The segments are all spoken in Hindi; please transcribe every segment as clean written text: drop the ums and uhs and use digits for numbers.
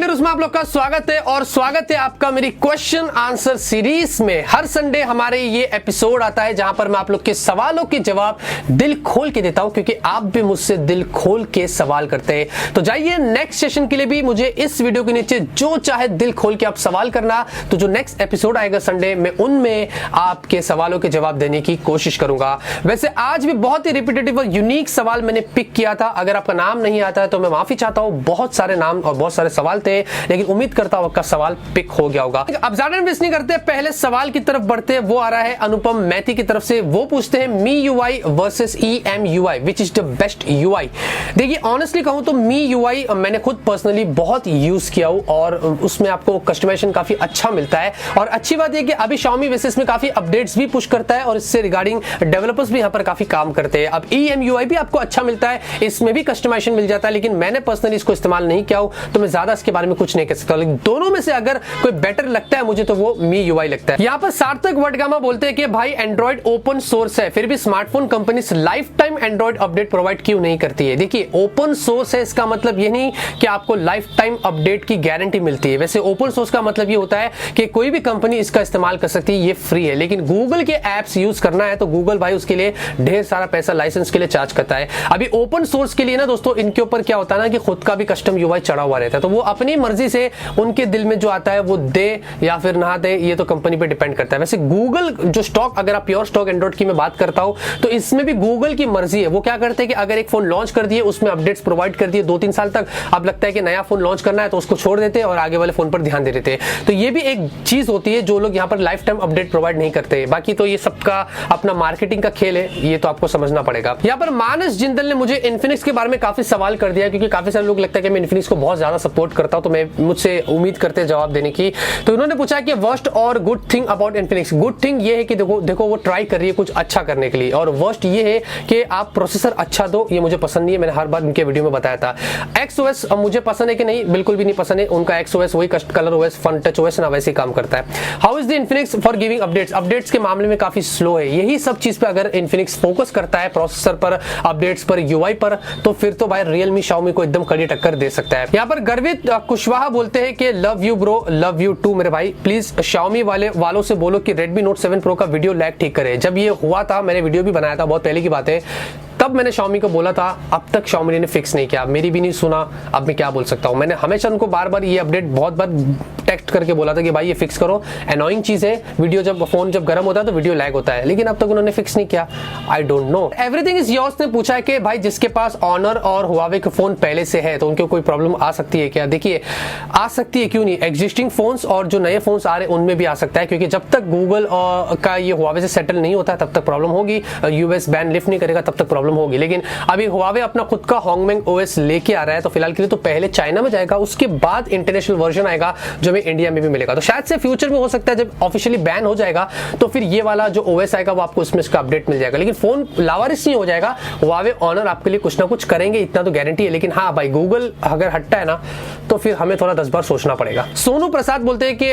संडे उसमें आप लोग का स्वागत है और स्वागत है आपका मेरी क्वेश्चन आंसर सीरीज में। हर संडे हमारे ये एपिसोड आता है जहां पर मैं आप लोग के सवालों के जवाब दिल खोल के देता हूं, क्योंकि आप भी मुझसे दिल खोल के सवाल करते हैं। तो जाइए नेक्स्ट सेशन के लिए भी मुझे इस वीडियो के नीचे जो चाहे दिल खोल के आप सवाल करना, तो जो नेक्स्ट एपिसोड आएगा संडे में उनमें आपके सवालों के जवाब देने की कोशिश करूंगा। वैसे आज भी बहुत ही रिपीटेटिव और यूनिक सवाल मैंने पिक किया था। अगर आपका नाम नहीं आता है तो मैं माफी चाहता हूं, बहुत सारे नाम और बहुत सारे सवाल थे, लेकिन उम्मीद करता हूं आपका सवाल पिक हो गया होगा। अब ज्यादा वेस्ट नहीं करते, पहले सवाल की तरफ बढ़ते हैं। वो आ रहा है अनुपम मैथी की तरफ से। वो पूछते हैं Mi UI versus EMUI, which is the best UI. देखिए ऑनेस्टली कहूं तो मी यूआई मैंने खुद पर्सनली बहुत यूज किया हूं और उसमें आपको कस्टमाइजेशन काफी अच्छा मिलता है। और अच्छी बात यह कि अभी Xiaomi वैसे इसमें काफी अपडेट्स भी पुश करता है और इससे रिगार्डिंग डेवलपर्स भी यहां पर काफी काम करते हैं। अब ईएम यूआई भी आपको अच्छा मिलता है, इसमें भी कस्टमाइजेशन मिल जाता है, लेकिन मैंने पर्सनली इसको इस्तेमाल नहीं किया हूं तो मैं ज्यादा इसके बारे में कुछ नहीं कह सकता। लेकिन दोनों में से अगर कोई बेटर लगता है मुझे तो वो मी यूआई लगता है। यहां पर सार्थक वडगामा बोलते हैं कि भाई एंड्रॉइड ओपन सोर्स है, फिर भी smartphone company life time Android update provide क्यों नहीं करती है। देखिए ओपन सोर्स है, इसका मतलब ये नहीं कि आपको लाइफ टाइम अपडेट की गारंटी मिलती है। वैसे ओपन सोर्स का मतलब ये होता है कि कोई भी कंपनी इसका इस्तेमाल कर सकती है, ये फ्री है। लेकिन गूगल के एप्स यूज करना है तो गूगल भाई उसके लिए ढेर सारा पैसा लाइसेंस के लिए चार्ज करता है। अभी ओपन सोर्स के लिए ना दोस्तों, इनके ऊपर क्या होता है ना कि खुद का भी कस्टम यूआई चढ़ा हुआ रहता है, तो वो अपनी मर्जी से उनके दिल में जो आता है वो दे या फिर ना दे, ये तो कंपनी पे डिपेंड करता है। वैसे गूगल जो स्टॉक, अगर आप प्योर स्टॉक एंड्रॉइड की मैं बात करता हूं तो इसमें भी गूगल की मर्जी है। वो क्या करते हैं कि अगर एक फोन लॉन्च कर दिए, उसमें अपडेट्स प्रोवाइड कर दिए 2-3 साल तक, अब लगता है कि नया फोन लॉन्च करना है तो उसको छोड़ देते हैं और आगे वाले फोन पर ध्यान दे देते हैं। तो ये भी एक चीज होती है जो लोग यहाँ पर लाइफ टाइम अपडेट प्रोवाइड नहीं करते। बाकी तो ये सबका अपना मार्केटिंग का खेल है, ये तो आपको समझना पड़ेगा। यहाँ पर मानस जिंदल ने मुझे इन्फिनिक्स के बारे में काफी सवाल कर दिया, क्योंकि काफी सारे लोग लगता है कि मैं इन्फिनिक्स को बहुत ज्यादा सपोर्ट करता हूं, तो मैं मुझसे उम्मीद करते हैं जवाब देने की। तो उन्होंने पूछा कि वर्स्ट और good thing about Infinix. Good thing ये है कि देखो वो ट्राई कर रही है कुछ अच्छा करने के लिए, और वर्स्ट ये है कि आप प्रोसेसर अच्छा दो, ये मुझे पसंद नहीं है। मैंने हर बार उनके वीडियो में बताया था। XOS मुझे पसंद है कि नहीं, बिल्कुल भी नहीं पसंद है। उनका XOS वही colour OS fun touch OS ना वैसे ही काम करता है। How is the Infinix for giving updates. Updates के मामले में काफी स्लो है। यही सब चीज पे अगर इन्फिनिक्स फोकस करता है, प्रोसेसर पर, अपडेट्स पर, यूआई पर, तो फिर तो भाई रियलमी Xiaomi को एकदम कड़ी टक्कर दे सकता है। यहाँ पर गर्वित कुशवाहा बोलते हैं कि love you bro, love you too मेरे भाई। प्लीज Xiaomi वालों से बोलो कि Redmi Note 7 Pro का वीडियो लैग ठीक करे। जब ये हुआ था, मैंने वीडियो भी बनाया था, बहुत पहले की बात है, तब मैंने Xiaomi को बोला था, अब तक Xiaomi ने फिक्स नहीं किया, मेरी भी नहीं सुना। अब मैं क्या बोल सकता हूं। मैंने हमेशा उनको बार बार ये अपडेट बहुत बार टेक्स्ट करके बोला था कि भाई ये फिक्स करो, एनोइंग चीज है, वीडियो जब फोन जब गर्म होता है तो वीडियो लैग होता है, लेकिन अब तक उन्होंने फिक्स नहीं किया। I don't know. Everything is yours ने पूछा है कि भाई जिसके पास ऑनर और Huawei के फोन पहले से है तो उनको कोई प्रॉब्लम आ सकती है क्या। देखिए आ सकती है, क्यों नहीं। एग्जिस्टिंग फोन्स और जो नए फोन्स आ रहे हैं उनमें भी आ सकता है, क्योंकि जब तक गूगल का ये Huawei से सेटल नहीं होता है तब तक प्रॉब्लम होगी, यूएस बैन लिफ्ट नहीं करेगा तब तक प्रॉब्लम होगी। लेकिन अभी Huawei अपना खुद का होंगमेंग OS लेके आ रहा है, तो फिलहाल के लिए तो पहले चाइना में जाएगा, उसके बाद इंटरनेशनल वर्जन आएगा जो हमें इंडिया में भी मिलेगा। तो शायद से फ्यूचर में हो सकता है जब ऑफिशियली बैन हो जाएगा तो फिर ये वाला जो OS आएगा वो आपको इसमें इसका अपडेट मिल जाएगा, लेकिन फोन लावारिस नहीं हो जाएगा। Huawei ऑनर आपके लिए कुछ ना कुछ करेंगे, इतना तो गारंटी है। लेकिन हाँ भाई, गूगल अगर हटता है ना तो फिर हमें थोड़ा 10 बार सोचना पड़ेगा। सोनू प्रसाद बोलते हैं कि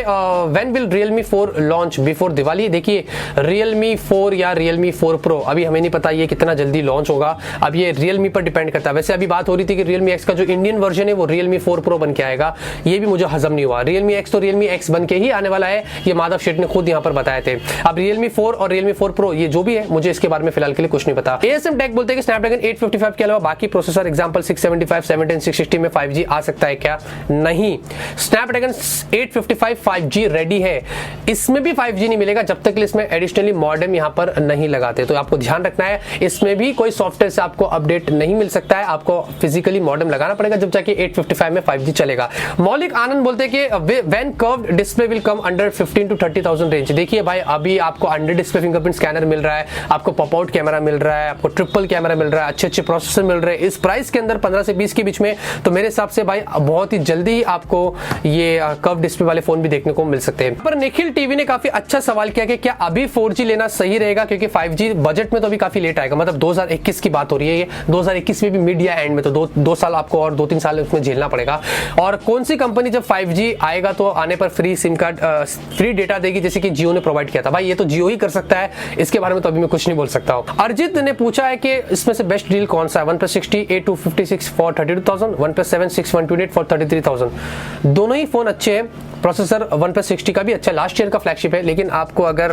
when will Realme 4 launch before Diwali. देखिए Realme 4 या Realme 4 Pro अभी हमें नहीं पता ये कितना जल्दी लॉन्च होगा, अब ये Realme पर डिपेंड करता है। वैसे अभी बात हो रही थी कि Realme X का जो इंडियन वर्जन है वो Realme 4 Pro बन के आएगा, ये भी मुझे हजम नहीं हुआ। Realme X तो Realme X बन के ही आने वाला है, ये माधव शेठ ने खुद यहाँ पर बताए थे। अब Realme 4 और Realme 4 Pro ये जो भी है, मुझे इसके बारे में फिलहाल के लिए कुछ नहीं पता। ASM Tech बोलते हैं कि Snapdragon 855 के अलावा बाकी प्रोसेसर एग्जांपल 675, 710, 660 में 5G आ सकता है क्या। नहीं, Snapdragon 855 5G रेडी है, इसमें भी 5G नहीं मिलेगा जब तक इसमें एडिशनली मॉडेम यहाँ पर नहीं लगाते। तो आपको ध्यान रखना है, इसमें भी कोई सॉफ्टवेयर से आपको अपडेट नहीं मिल सकता है, आपको फिजिकली मॉडेम लगाना पड़ेगा जब जाके 855 में 5G चलेगा। मौलिक आनंद बोलते हैं कि when curved display will come under 15 to 30,000 range. देखिए भाई, अभी आपको अंडर डिस्प्ले फिंगरप्रिंट स्कैनर मिल रहा है, आपको पॉप आउट कैमरा मिल रहा है, आपको ट्रिपल कैमरा मिल रहा है, अच्छे प्रोसेसर मिल रहे हैं इस प्राइस के अंदर 15 से 20 के बीच में। तो मेरे हिसाब से भाई बहुत ही जल्दी ही आपको ये कर्व डिस्प्ले वाले फोन भी देखने को मिल सकते हैं। पर निखिल टीवी ने काफी अच्छा सवाल किया कि क्या अभी 4G लेना सही रहेगा, क्योंकि 5G बजट में तो अभी काफी लेट आएगा। मतलब 2021 की बात हो रही है, ये 2021 में भी मिड या एंड में, तो दो साल आपको और 2-3 साल उसमें झेलना पड़ेगा। और कौन सी कंपनी जब 5G आएगा बोला तो आने पर free SIM card free data देगी, जैसे कि जियो ने प्रोवाइड किया था। भाई ये तो जियो ही कर सकता है, इसके बारे में तो अभी मैं कुछ नहीं बोल सकता हूँ। अरिजीत ने पूछा है कि इसमें से बेस्ट डील कौन सा है, OnePlus 60 A256 for 32,000, OnePlus 7 6128 for 33,000। दोनों ही फोन अच्छे हैं। प्रोसेसर OnePlus 60 का भी अच्छा, लास्ट ईयर का फ्लैगशिप है, लेकिन आपको अगर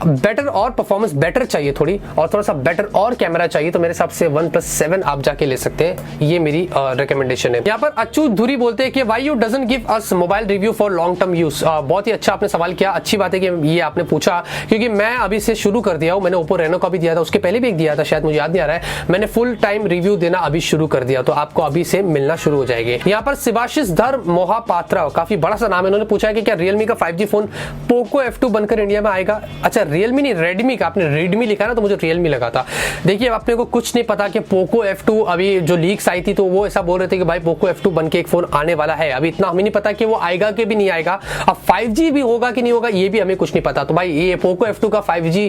बेटर और परफॉर्मेंस बेटर चाहिए थोड़ी, और थोड़ा सा बेटर और कैमरा चाहिए, तो मेरे हिसाब से OnePlus 7 आप जाके ले सकते हैं। ये मेरी रिकमेंडेशन है। यहाँ पर अच्युत धुरी बोलते हैं कि why you doesn't give us mobile review for long term use. बहुत ही अच्छा आपने सवाल किया, अच्छी बात है कि ये आपने पूछा, क्योंकि मैं अभी से शुरू कर दिया हूँ। मैंने ओप्पो रेनो का भी दिया था, उसके पहले भी एक दिया था, शायद मुझे याद नहीं आ रहा है। मैंने फुल टाइम रिव्यू देना अभी शुरू कर दिया, तो आपको अभी से मिलना शुरू हो जाएगी। यहाँ पर शिवाशिष धर मोहापात्रा, काफी बड़ा सा नाम है, उन्होंने पूछा है कि क्या Realme का 5G फोन Poco F2 बनकर इंडिया में आएगा। अच्छा, Realme नहीं, Redmi का, आपने Redmi लिखा ना तो मुझे Realme लगा था। देखिए अपने को कुछ नहीं पता कि Poco F2 अभी जो लीक्स आई थी तो वो ऐसा बोल रहे थे कि भाई Poco F2 बन के एक फोन आने वाला है। अभी इतना हमें नहीं पता कि वो आएगा कि भी नहीं आएगा। अब 5G भी होगा कि नहीं होगा ये भी हमें कुछ नहीं पता। तो भाई ये Poco F2 का 5G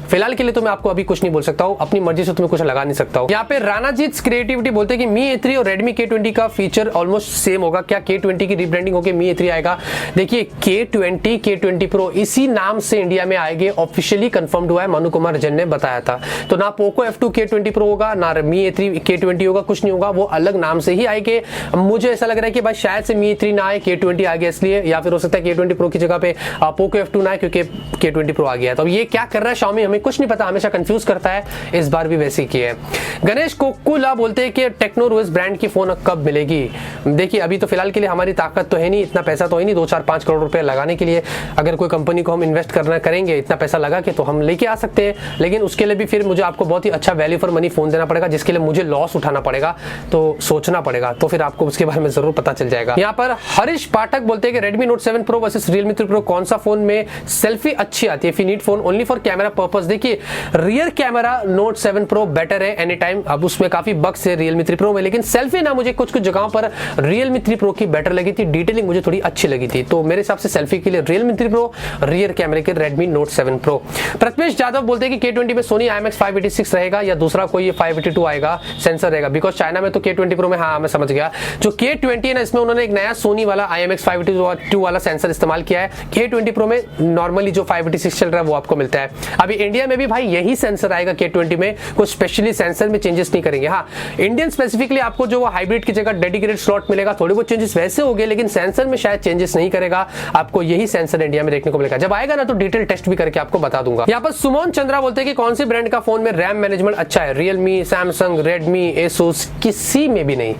फिलहाल के लिए तो मैं आपको अभी कुछ नहीं बोल सकता हूँ, अपनी मर्जी से तुम्हें कुछ लगा नहीं सकता हूँ। यहाँ पे रानाजीत क्रिएटिविटी बोलते हैं कि Mi A3 और Redmi K20 का फीचर ऑलमोस्ट सेम होगा, क्या K20 की रीब्रांडिंग होकर Mi A3 आएगा। देखिए K20 Pro इसी नाम से इंडिया में आएंगे, ऑफिशियली कंफर्म्ड हुआ है, मनु कुमार जैन ने बताया था। तो ना Poco F2 K20 Pro होगा, ना Mi A3 K20 होगा, कुछ नहीं होगा, वो अलग नाम से ही आएंगे। मुझे ऐसा लग रहा है कि भाई शायद से Mi A3 ना आए, K20 आ गया इसलिए, या फिर हो सकता है K20 Pro की जगह पे Poco F2 ना आए क्योंकि K20 Pro आ गया है। तो ये क्या कर रहा है Xiaomi हमें कुछ नहीं पता, हमेशा कंफ्यूज करता है, इस बार भी वैसे ही किया है। गणेश कोकुला बोलते हैं कि टेक्नो रुइज ब्रांड की फोन कब मिलेगी। देखिए अभी तो फिलहाल के लिए हमारी ताकत तो है नहीं, इतना पैसा तो है नहीं 2-4-5 करोड़ रुपए लगाने के लिए। अगर कोई कंपनी को हम इन्वेस्ट करना करेंगे इतना पैसा लगा के, तो हम लेके आ सकते हैं, लेकिन उसके लिए भी फिर मुझे आपको बहुत ही अच्छा वैल्यू फॉर मनी फोन देना पड़ेगा, जिसके लिए मुझे लॉस उठाना पड़ेगा, तो सोचना पड़ेगा, तो फिर आपको उसके बारे में जरूर पता चल जाएगा। यहाँ पर हरीश पाठक बोलते हैं कि Redmi Note 7 Pro versus Realme 3 Pro कौन सा फोन में सेल्फी अच्छी आती है, if you need phone only for camera purpose. देखिए rear camera Note 7 Pro better है एनी टाइम, अब उसमें काफी बग्स है Realme 3 Pro में, लेकिन सेल्फी ना मुझे कुछ कुछ जगहों पर Realme 3 Pro की बेटर लगी थी, डिटेलिंग मुझे थोड़ी अच्छी लगी थी, तो मेरे हिसाब से सेल्फी के लिए Realme 3 Pro, रियर कैमरे के Redmi Note 7 Pro। Prathamesh Yadav बोलते हैं कि K20 में Sony IMX 586 रहेगा या दूसरा कोई 582 आएगा सेंसर रहेगा, बिकॉज चाइना में तो K20 Pro में, हाँ मैं समझ गया, जो K20 है ना इसमें उन्होंने एक नया Sony वाला IMX 582 वाला सेंसर इस्तेमाल किया है। K20 Pro में नॉर्मली जो 586 चल रहा है वो आपको मिलता है। अभी इंडिया में भी भाई यही सेंसर आएगा K20 में, कुछ स्पेशली सेंसर में चेंजेस नहीं करेंगे। हाँ इंडियन स्पेसिफिकली आपको जो हाइब्रिड की जगह डेडिकेटेड स्लॉट मिलेगा, थोड़े बहुत चेंजेस वैसे हो गए, लेकिन सेंसर में शायद चेंजेस नहीं करेगा, आपको यही सेंसर इंडिया में देखने को मिलेगा। जब आएगा ना तो डिटेल टेस्ट भी करके आपको बता दूंगा। यहाँ पर सुमन चंद्रा बोलते हैं कि कौन सी ब्रांड का फोन में रैम मैनेजमेंट अच्छा है, Realme, Samsung, Redmi, Asus, किसी में भी नहीं,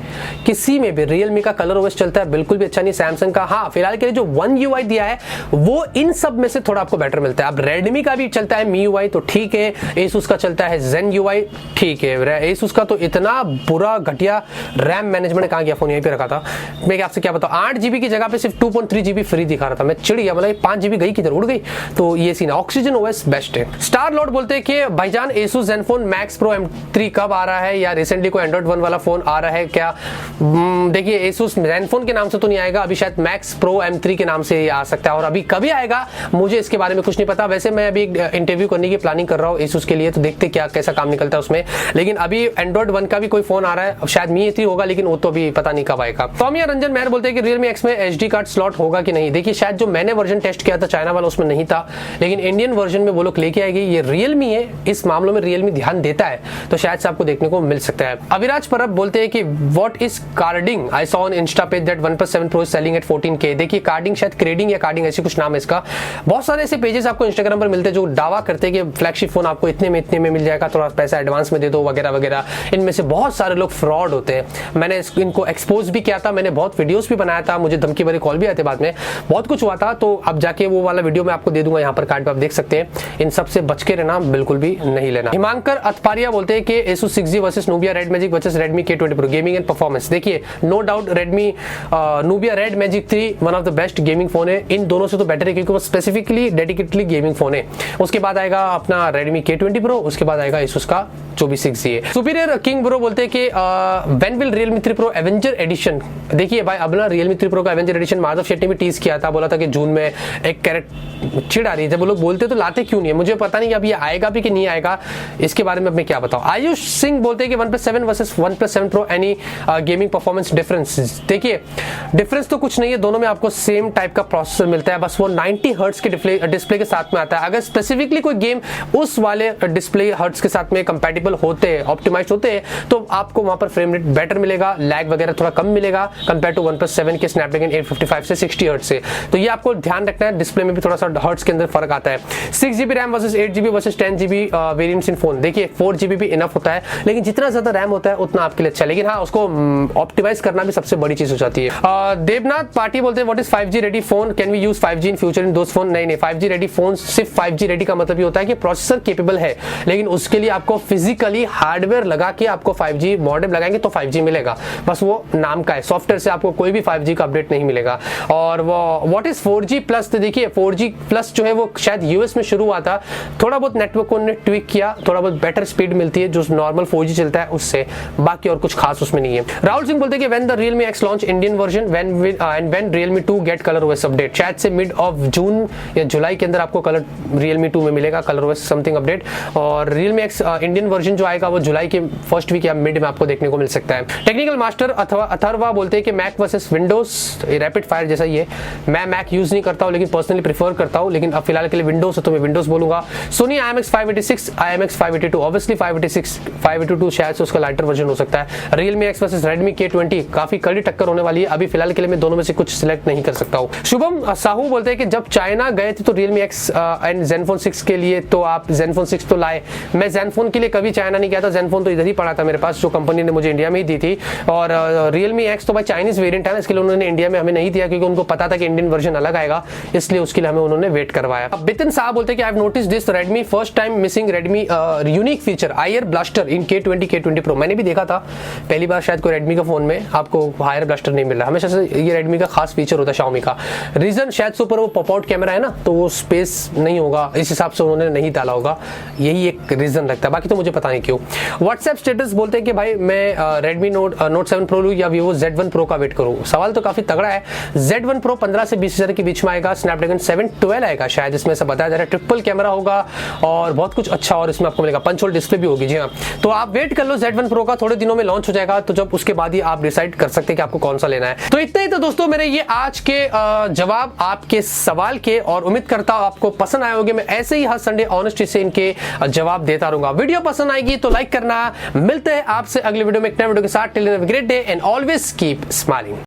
किसी में भी। Realme का कलर ओएस चलता है, बिल्कुल भी अच्छा नहीं। Samsung का हाँ फिलहाल के लिए जो One UI दिया है वो इन सब में से थोड़ा आपको बेटर मिलता है। अब Redmi का भी चलता है MIUI तो ठीक है, Asus का चलता है Zen UI ठीक है। Asus का तो इतना बुरा घटिया रैम मैनेजमेंट, कहाँ गया फोन, यहीं पे रखा था, मैं आपसे क्या बताऊं, 8GB की जगह पे सिर्फ 2.3 GB फ्री दिखा रहा था, मैं चिढ़ गया, मतलब 5GB गई किधर उड़ गई। तो ये सीन, ऑक्सीजन ओएस बेस्ट है। स्टार लॉर्ड बोलते हैं कि भाईजान Asus Zenfone Max Pro M3 कब आ रहा है, या रिसेंटली कोई Android 1 वाला फोन आ रहा है क्या। देखिए Asus Zenfone के नाम से तो नहीं आएगा, अभी शायद Max Pro M3 के नाम से आ सकता है, और अभी कभी आएगा मुझे इसके बारे में कुछ नहीं पता। वैसे मैं अभी इंटरव्यू करने की प्लानिंग कर रहा हूँ Asus के लिए, तो देखते क्या कैसा काम निकलता है उसमें। लेकिन अभी Android 1 का भी कोई फोन आ रहा है, शायद Mi A3 होगा, लेकिन वो तो अभी पता नहीं कब आएगा। सौम्या रंजन मेहर बोलते हैं कि Realme X में HD कार्ड स्लॉट होगा कि नहीं। देखिए शायद जो मैंने वर्जन टेस्ट किया था चाइना वाला उसमें नहीं था, लेकिन इंडियन वर्जन में वो लोग लेके आएगी। ये Realme है, इस मामलों में Realme ध्यान देता है, तो शायद से आपको देखने को मिल सकता है। अविराज परब बोलते हैं कि what is carding, I saw on Insta page that OnePlus 7 Pro is selling at 14K। देखिए कार्डिंग शायद क्रेडिंग या कार्डिंग ऐसी कुछ नाम है इसका, बहुत सारे ऐसे पेजेस आपको इंस्टाग्राम पर मिलते हैं जो दावा करते हैं कि फ्लैगशिप फोन आपको इतने में मिल जाएगा, थोड़ा पैसा एडवांस में दे दो वगैरह वगैरह। इनमें से बहुत सारे लोग फ्रॉड होते हैं, मैंने इनको एक्सपोज भी किया था, मैंने बहुत वीडियोस भी बनाया था, मुझे धमकी भरी कॉल भी आते बाद में, बहुत कुछ हुआ था। तो अब जाके वो वाला वीडियो मैं आपको दे दूंगा, यहाँ पर कार्ड पे आप देख सकते हैं। इन सब से बच के रहना, बिल्कुल भी नहीं लेना। हिमांकर अथपारिया बोलते हैं कि Asus 6G versus Nubia Red Magic versus Redmi K20 Pro gaming and performance. देखिए no doubt Redmi Nubia Red Magic 3 one of the best gaming phone है, इन दोनों से तो बेटर है क्योंकि वो स्पेसिफिकली डेडिकेटली गेमिंग फोन है। उसके बाद आएगा अपना Redmi K20 Pro, उसके बाद आएगा Asus का जो भी 6G है। सुपीरियर किंग ब्रो बोलते हैं कि when will Realme 3 Pro Avenger edition. देखिए भाई अब ना Realme 3 Pro का एवेंजर एडिशन माधव शेट्टी ने टीज किया था, बोला था कि जून में एक कैरेट चिढ़ आ रही है, जब वो लोग बोलते तो लाते क्यों नहीं है, मुझे पता नहीं कि अब ये आएगा भी कि नहीं आएगा, इसके बारे में मैं क्या बताऊं। आयुष सिंह बोलते हैं कि OnePlus 7 versus OnePlus 7 Pro any gaming performance difference. देखिए डिफरेंस तो कुछ नहीं है, दोनों में आपको सेम टाइप का प्रोसेसर मिलता है, बस वो 90 हर्ट्ज के डिस्प्ले के साथ में आता है। अगर स्पेसिफिकली कोई गेम उस वाले डिस्प्ले हर्ट्ज के साथ में कंपैटिबल होते हैं, ऑप्टिमाइज्ड होते हैं, तो आपको वहां पर फ्रेम रेट बेटर मिलेगा, लैग वगैरह थोड़ा कम मिलेगा कंपेयर टू OnePlus 7 के स्नैपड्रैगन 855 से 60 हर्ट्ज से। तो ये आपको ध्यान रखना है, डिस्प्ले में भी थोड़ा सा हर्ट्ज के अंदर फर्क आता है। 6GB RAM versus 8GB versus 10GB variants in phone. देखिए 4GB भी इनफ होता है, लेकिन जितना ज्यादा रैम होता है उतना आपके लिए अच्छा, लेकिन हाँ उसको ऑप्टिमाइज करना भी सबसे बड़ी चीज हो जाती है। देवनाथ पाटी बोलते हैं what is 5G ready phone, can we use 5G in future in those phone. नहीं 5G रेडी फोन सिर्फ 5G रेडी का मतलब ये होता है कि प्रोसेसर केपेबल है, लेकिन उसके लिए आपको फिजिकली हार्डवेयर लगा के आपको 5G मॉडेम लगाएंगे तो 5G मिलेगा, बस वो नाम का है, सॉफ्टवेयर से आपको कोई भी 5G का अपडेट नहीं मिलेगा। और वो व्हाट इज 4G प्लस, तो देखिए 4G प्लस जो है वो शायद यूएस में शुरू हुआ था, थोड़ा बहुत नेटवर्क को उन्होंने ट्विक किया, थोड़ा बहुत बेटर स्पीड मिलती है जो नॉर्मल 4G चलता है उससे, बाकी और कुछ खास उसमें नहीं है। राहुल सिंह बोलते हैं कि when the Realme X launch Indian version when Realme 2 get colour OS update. शायद से मिड ऑफ जून या जुलाई के अंदर आपको कलर Realme 2 में मिलेगा कलर OS समथिंग अपडेट, और Realme X इंडियन वर्जन जो आएगा वो जुलाई के फर्स्ट वीक या मिड में आपको देखने को मिल सकता है। टेक्निकल मास्टर अथवा अथर्वा बोलते हैं कि Mac versus Windows rapid fire जैसा ही है। मैं मैक यूज नहीं करता हूं लेकिन पर्सनली प्रीफर करता हूं, लेकिन अब फिलहाल के लिए विंडोज है तो मैं विंडोज बोलूंगा। सोनी IMX 586 IMX 582 ऑब्वियसली 582 शायद से उसका लाइटर वर्जन हो सकता है। Realme X versus Redmi K20 काफी कड़ी टक्कर होने वाली है, अभी फिलहाल के लिए मैं दोनों में से कुछ सिलेक्ट नहीं कर सकता हूं। शुभम साहू बोलते हैं कि जब चाइना गए थे तो Realme X एंड Zenfone 6 के लिए तो आप Zenfone 6 तो लाए, मैं Zenfone के लिए कभी चाइना नहीं गया था, Zenfone तो इधर ही पड़ा था मेरे पास, जो कंपनी ने मुझे इंडिया में ही दी थी। और Realme X तो भाई चाइनीज वेरिएंट है ना, इसके लिए उन्होंने इंडिया में हमें नहीं दिया क्योंकि उनको पता था कि इंडियन वर्जन अलग आएगा, इसलिए उसके लिए हमें उन्होंने वेट करवाया। अब बितिन साहब बोलते हैं कि I have noticed this Redmi first time missing Redmi unique feature IR blaster in K20 Pro। मैंने भी देखा था पहली बार, शायद कोई Redmi का फोन में आपको हायर ब्लास्टर नहीं मिल रहा, हमेशा से ये Redmi का खास फीचर होता है Xiaomi का। रीजन शायद से ऊपर वो पॉप आउट कैमरा है ना, तो वो स्पेस नहीं होगा, इस हिसाब से उन्होंने नहीं डाला होगा, यही एक रीजन लगता है, बाकी तो मुझे पता नहीं क्यों। व्हाट्सएप स्टेटस बोलते हैं कि भाई मैं Redmi Note 7 Pro लूं या Vivo Z1 Pro का वेट करूं। सवाल तो काफी तगड़ा है। Z1 Pro 15 से 20 हजार के बीच में आएगा, स्नैपड्रैगन 712 आएगा शायद, इसमें सब बताया जा रहा है, ट्रिपल कैमरा होगा और बहुत कुछ अच्छा, और इसमें आपको मिलेगा पंच होल डिस्प्ले भी होगी। जी हाँ, तो आप वेट कर लो Z1 Pro का, थोड़े दिनों में लॉन्च हो जाएगा, तो जब उसके बाद ही आप डिसाइड कर सकते हैं कि आपको कौन सा लेना है। तो इतना ही तो दोस्तों मेरे ये आज के जवाब आपके सवाल के, और उम्मीद करता हूं आपको पसंद आए होंगे। मैं ऐसे ही हर संडे ऑनेस्टी से इनके जवाब देता रहूंगा। वीडियो पसंद आएगी तो लाइक करना। मिलते हैं आपसे अगले वीडियो में एक नए वीडियो के साथ। Till then have a great day and always keep smiling.